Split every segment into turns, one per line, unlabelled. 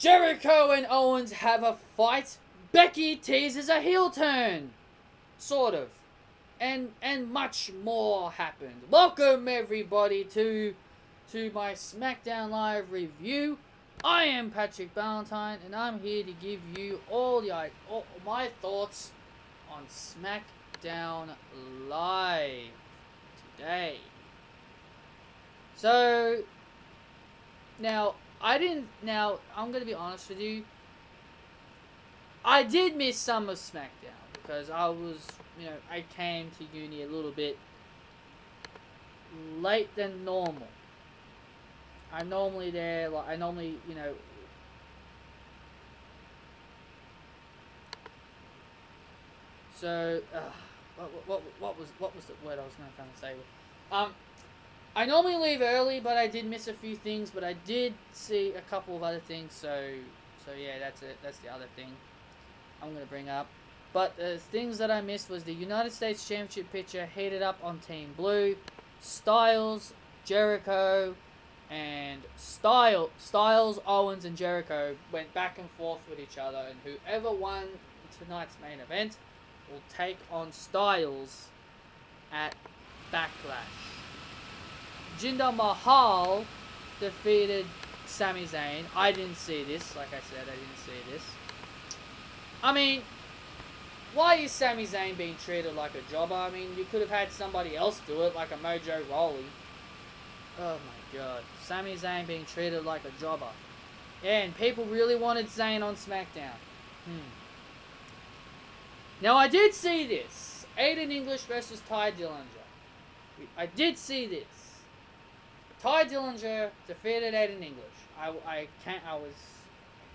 Jericho and Owens have a fight. Becky teases a heel turn. Sort of. And much more happened. Welcome everybody to my Smackdown Live review. I am Patrick Ballantyne and I'm here to give you all my thoughts on Smackdown Live today. So, now, I'm going to be honest with you. I did miss some of Smackdown because I came to uni a little bit late than normal. I'm normally there, So, what was the word I was going to say? I normally leave early, but I did miss a few things, but I did see a couple of other things, so yeah, that's it. That's the other thing I'm going to bring up. But the things that I missed was the United States Championship picture heated up on Team Blue. Styles, Jericho, and Styles, Owens, and Jericho went back and forth with each other, and whoever won tonight's main event will take on Styles at Backlash. Jinder Mahal defeated Sami Zayn. I didn't see this. Like I said, I didn't see this. I mean, why is Sami Zayn being treated like a jobber? I mean, you could have had somebody else do it, like a Mojo Rawley. Oh my god. Sami Zayn being treated like a jobber. Yeah, and people really wanted Zayn on SmackDown. Now, I did see this. Aiden English versus Ty Dillinger. I did see this. Ty Dillinger defeated Aiden English. I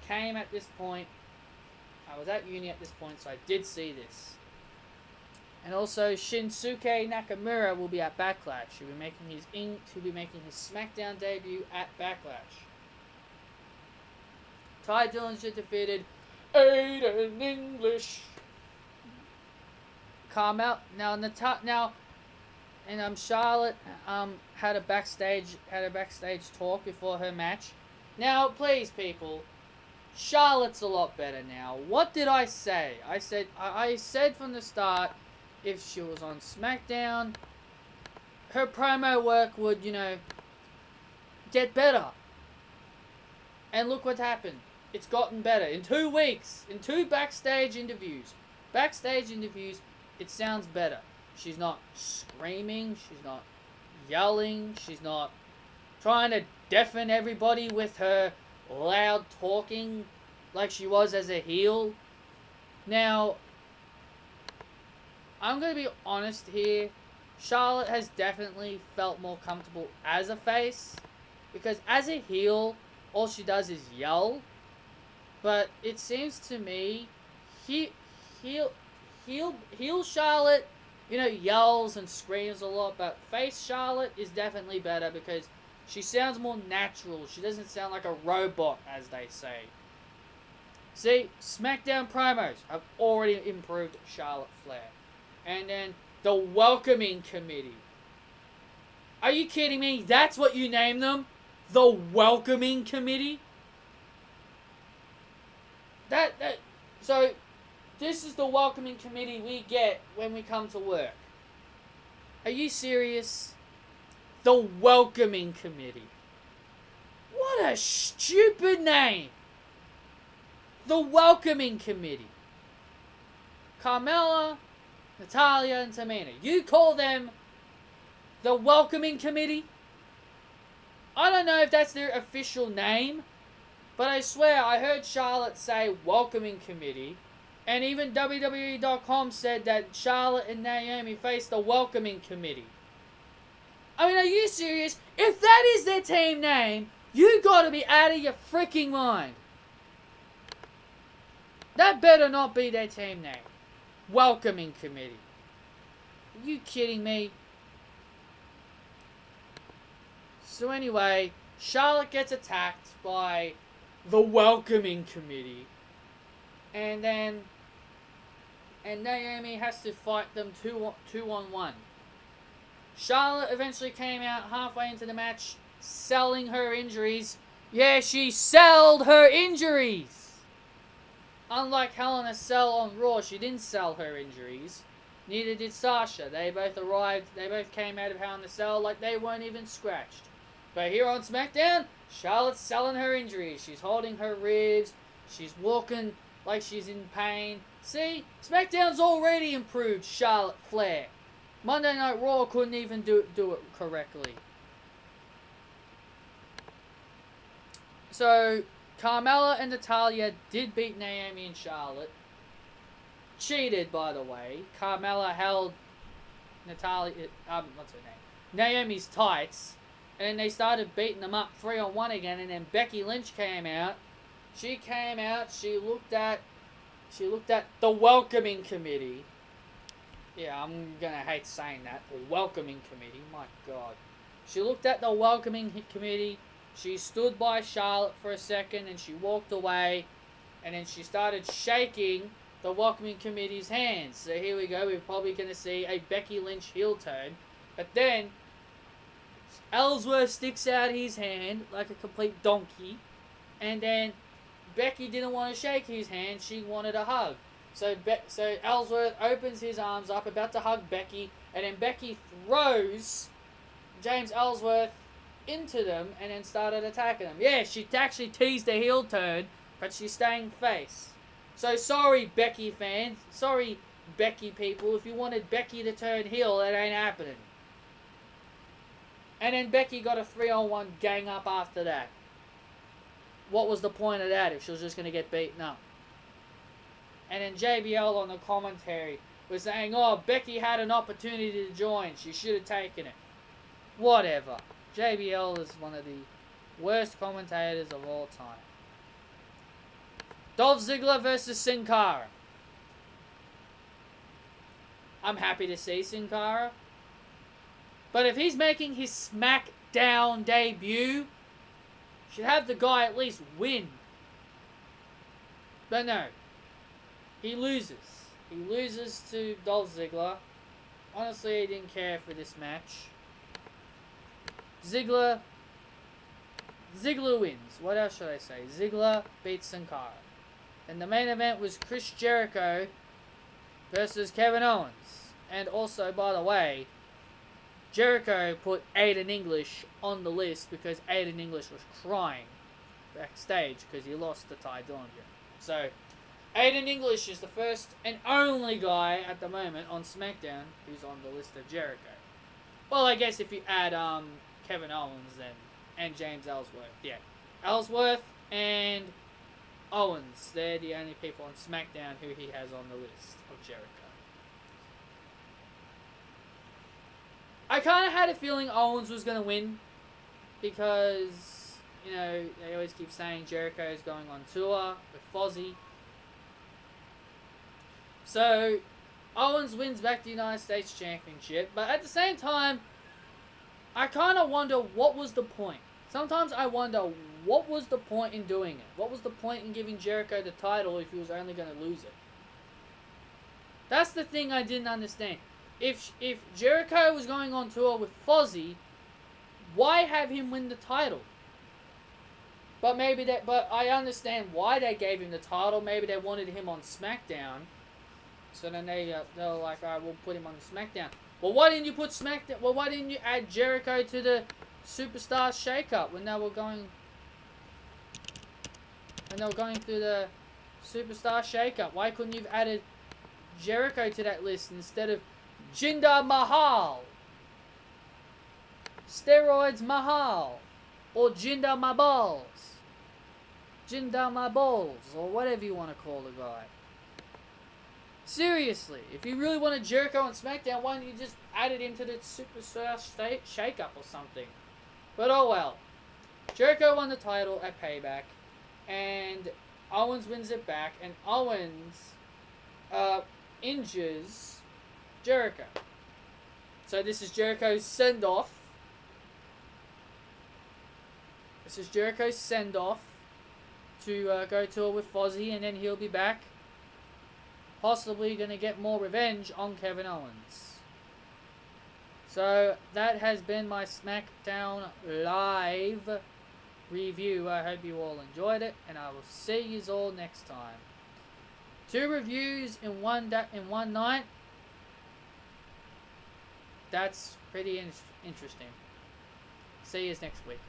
came at this point. I was at uni at this point, so I did see this. And also, Shinsuke Nakamura will be at Backlash. He'll be making his SmackDown debut at Backlash. Ty Dillinger defeated Aiden English. Charlotte had a backstage talk before her match. Now, please, people, Charlotte's a lot better now. What did I say? I said from the start, if she was on SmackDown, her promo work would, get better. And look what happened. It's gotten better. In 2 weeks, in 2 backstage interviews, it sounds better. She's not screaming, she's not yelling, she's not trying to deafen everybody with her loud talking like she was as a heel. Now, I'm going to be honest here. Charlotte has definitely felt more comfortable as a face, because as a heel, all she does is yell. But it seems to me, heel Charlotte, yells and screams a lot, but face Charlotte is definitely better because she sounds more natural. She doesn't sound like a robot, as they say. See, SmackDown promos have already improved Charlotte Flair. And then the welcoming committee. Are you kidding me? That's what you name them? The welcoming committee? So, this is the welcoming committee we get when we come to work. Are you serious? The welcoming committee. What a stupid name. The welcoming committee. Carmella, Natalya, and Tamina. You call them the welcoming committee? I don't know if that's their official name, but I swear I heard Charlotte say welcoming committee. And even WWE.com said that Charlotte and Naomi faced the welcoming committee. I mean, are you serious? If that is their team name, you gotta be out of your freaking mind. That better not be their team name. Welcoming committee. Are you kidding me? So anyway, Charlotte gets attacked by the welcoming committee. And Naomi has to fight them two on one. Charlotte eventually came out halfway into the match, selling her injuries Yeah, she sold her injuries. Unlike Hell in a Cell on Raw, she didn't sell her injuries. Neither did Sasha. They both arrived, they both came out of Hell in a Cell like they weren't even scratched. But here on SmackDown, Charlotte's selling her injuries. She's holding her ribs. She's walking like she's in pain. See? SmackDown's already improved Charlotte Flair. Monday Night Raw couldn't even do it correctly. So, Carmella and Natalya did beat Naomi and Charlotte. Cheated, by the way. Carmella held Natalya, what's her name? Naomi's tights. And then they started beating them up 3-on-1 again. And then Becky Lynch came out. She came out. She looked at the welcoming committee. Yeah, I'm gonna hate saying that. The welcoming committee. My God. She looked at the welcoming committee. She stood by Charlotte for a second and she walked away. And then she started shaking the welcoming committee's hands. So here we go. We're probably going to see a Becky Lynch heel turn. But then Ellsworth sticks out his hand like a complete donkey. And then Becky didn't want to shake his hand. She wanted a hug. So Ellsworth opens his arms up, about to hug Becky. And then Becky throws James Ellsworth into them and then started attacking them. Yeah, she actually teased a heel turn, but she's staying face. So sorry, Becky fans. Sorry, Becky people. If you wanted Becky to turn heel, that ain't happening. And then Becky got a 3-on-1 gang up after that. What was the point of that if she was just going to get beaten up? And then JBL on the commentary was saying, oh, Becky had an opportunity to join. She should have taken it. Whatever. JBL is one of the worst commentators of all time. Dolph Ziggler versus Sin Cara. I'm happy to see Sin Cara. But if he's making his SmackDown debut, should have the guy at least win. But no. He loses. He loses to Dolph Ziggler. Honestly, I didn't care for this match. Ziggler wins. What else should I say? Ziggler beats Sin Cara. And the main event was Chris Jericho versus Kevin Owens. And also, by the way, Jericho put Aiden English on the list because Aiden English was crying backstage because he lost to Ty Dillinger. So, Aiden English is the first and only guy at the moment on SmackDown who's on the list of Jericho. Well, I guess if you add Kevin Owens then and James Ellsworth. Yeah. Ellsworth and Owens. They're the only people on SmackDown who he has on the list of Jericho. I kind of had a feeling Owens was going to win because, you know, they always keep saying Jericho is going on tour with Fozzy. So, Owens wins back the United States Championship, but at the same time, I kind of wonder what was the point. Sometimes I wonder what was the point in doing it. What was the point in giving Jericho the title if he was only going to lose it? That's the thing I didn't understand. If Jericho was going on tour with Fozzy, why have him win the title? But I understand why they gave him the title. Maybe they wanted him on SmackDown. So then they were like, alright, we'll put him on SmackDown. Well, why didn't you put SmackDown? Well, why didn't you add Jericho to the Superstar Shake-Up when they were going through the Superstar Shake-Up? Why couldn't you have added Jericho to that list instead of Jinder Mahal? Steroids Mahal. Or Jinder My Balls. Jinder My Balls. Or whatever you want to call the guy. Seriously, if you really wanted Jericho on SmackDown, why didn't you just added him to the Superstar Shake-Up or something? But oh well. Jericho won the title at Payback, and Owens wins it back, and Owens injures Jericho. So this is Jericho's send-off. This is Jericho's send-off to go tour with Fozzy, and then he'll be back. Possibly going to get more revenge on Kevin Owens. So, that has been my SmackDown Live review. I hope you all enjoyed it, and I will see you all next time. 2 reviews in one night. That's pretty interesting. See you next week.